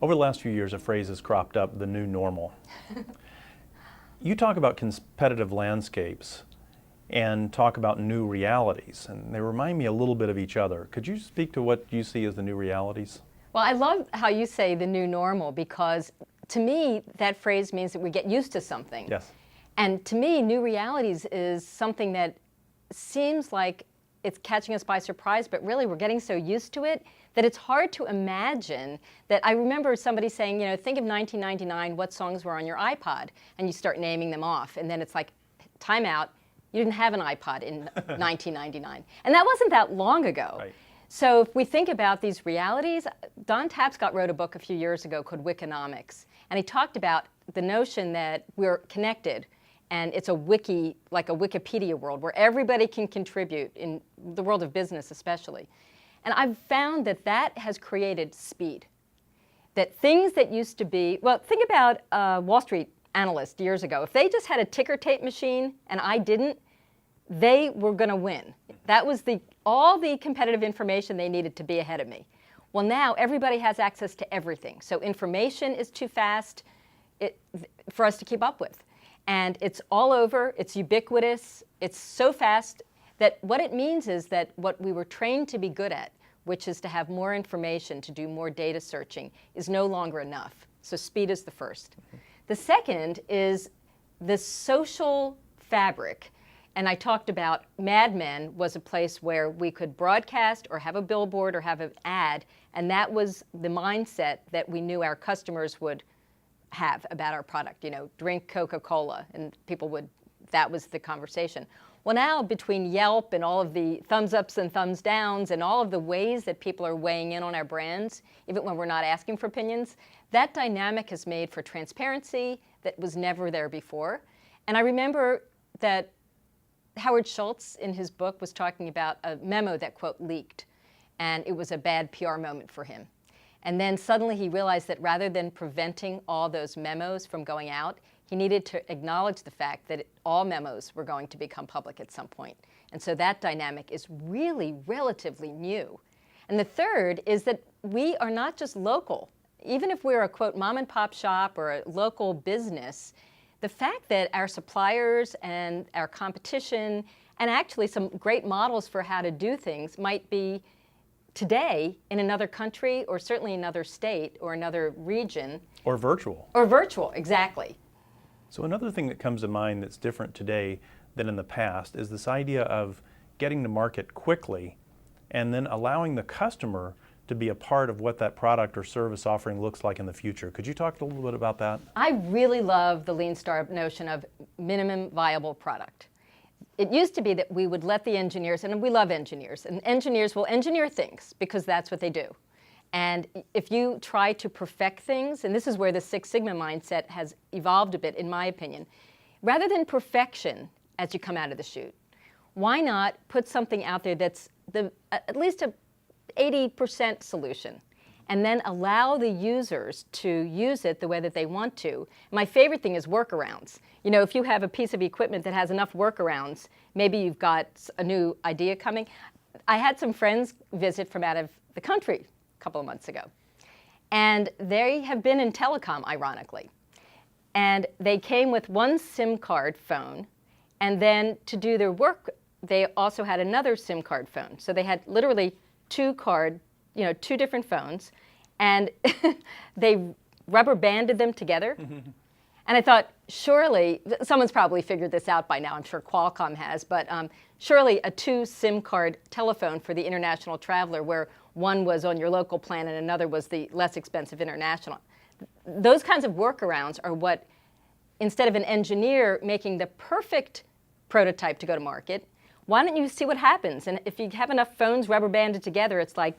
Over the last few years, a phrase has cropped up, the new normal. You talk about competitive landscapes and talk about new realities, and they remind me a little bit of each other. Could you speak to what you see as the new realities? Well, I love how you say the new normal, because to me, that phrase means that we get used to something. Yes. And to me, new realities is something that seems like it's catching us by surprise, but really we're getting so used to it that it's hard to imagine that. I remember somebody saying, think of 1999, what songs were on your iPod? And you start naming them off. And then it's like, time out, you didn't have an iPod in 1999. And that wasn't that long ago. Right. So if we think about these realities, Don Tapscott wrote a book a few years ago called Wikonomics. And he talked about the notion that we're connected. And it's a wiki, like a Wikipedia world, where everybody can contribute, in the world of business especially. And I've found that that has created speed. That things that used to be, well, think about Wall Street analysts years ago. If they just had a ticker tape machine and I didn't, they were going to win. That was all the competitive information they needed to be ahead of me. Well, now everybody has access to everything. So information is too fast for us to keep up with. And it's all over, it's ubiquitous, it's so fast that what it means is that what we were trained to be good at, which is to have more information, to do more data searching, is no longer enough. So speed is the first. The second is the social fabric. And I talked about Mad Men was a place where we could broadcast or have a billboard or have an ad, and that was the mindset that we knew our customers would have about our product. Drink Coca-Cola, and that was the conversation. Well, now between Yelp and all of the thumbs ups and thumbs downs and all of the ways that people are weighing in on our brands, even when we're not asking for opinions, that dynamic has made for transparency that was never there before. And I remember that Howard Schultz in his book was talking about a memo that, quote, leaked, and it was a bad PR moment for him. And then suddenly he realized that rather than preventing all those memos from going out, he needed to acknowledge the fact that all memos were going to become public at some point. And so that dynamic is really relatively new. And the third is that we are not just local. Even if we're a, quote, mom and pop shop or a local business, the fact that our suppliers and our competition and actually some great models for how to do things might be today in another country or certainly another state or another region. Or virtual. Or virtual, exactly. So another thing that comes to mind that's different today than in the past is this idea of getting to market quickly and then allowing the customer to be a part of what that product or service offering looks like in the future. Could you talk a little bit about that? I really love the Lean Startup notion of minimum viable product. It used to be that we would let the engineers, and we love engineers, and engineers will engineer things because that's what they do. And if you try to perfect things, and this is where the Six Sigma mindset has evolved a bit, in my opinion, rather than perfection as you come out of the chute, why not put something out there that's at least a 80% solution, and then allow the users to use it the way that they want to. My favorite thing is workarounds. If you have a piece of equipment that has enough workarounds, maybe you've got a new idea coming. I had some friends visit from out of the country a couple of months ago, and they have been in telecom, ironically. And they came with one SIM card phone, and then to do their work, they also had another SIM card phone. So they had literally two different phones, and they rubber banded them together. And I thought, surely, someone's probably figured this out by now, I'm sure Qualcomm has, but surely a two SIM card telephone for the international traveler where one was on your local plan and another was the less expensive international. Those kinds of workarounds are what, instead of an engineer making the perfect prototype to go to market, why don't you see what happens? And if you have enough phones rubber banded together, it's like